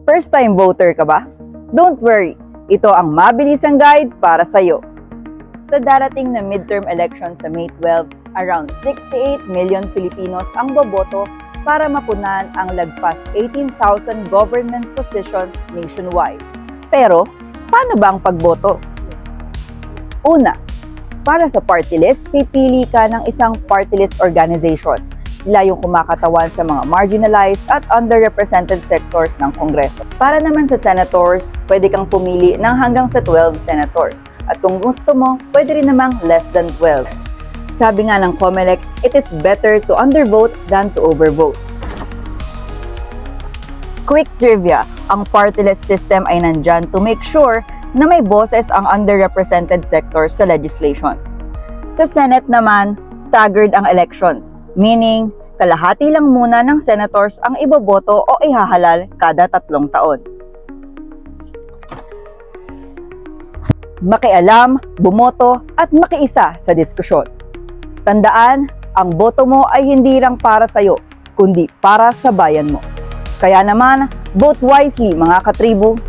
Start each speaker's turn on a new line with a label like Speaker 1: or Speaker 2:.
Speaker 1: First-time voter ka ba? Don't worry, ito ang mabilisang guide para sa'yo. Sa darating na midterm election sa May 12, around 68 million Filipinos ang boboto para mapunan ang lagpas 18,000 government positions nationwide. Pero, paano ba ang pagboto? Una, para sa party list, pipili ka ng isang party list organization. Sila yung kumakatawan sa mga marginalized at underrepresented sectors ng Kongreso. Para naman sa senators, pwede kang pumili ng hanggang sa 12 senators. At kung gusto mo, pwede rin namang less than 12. Sabi nga ng COMELEC, it is better to undervote than to overvote. Quick trivia, ang party list system ay nandyan to make sure na may boses ang underrepresented sectors sa legislation. Sa Senate naman, staggered ang elections, meaning kalahati lang muna ng senators ang iboboto o ihahalal kada 3 taon. Makialam, bumoto at makiisa sa diskusyon. Tandaan, ang boto mo ay hindi lang para sa'yo, kundi para sa bayan mo. Kaya naman, vote wisely mga katribo.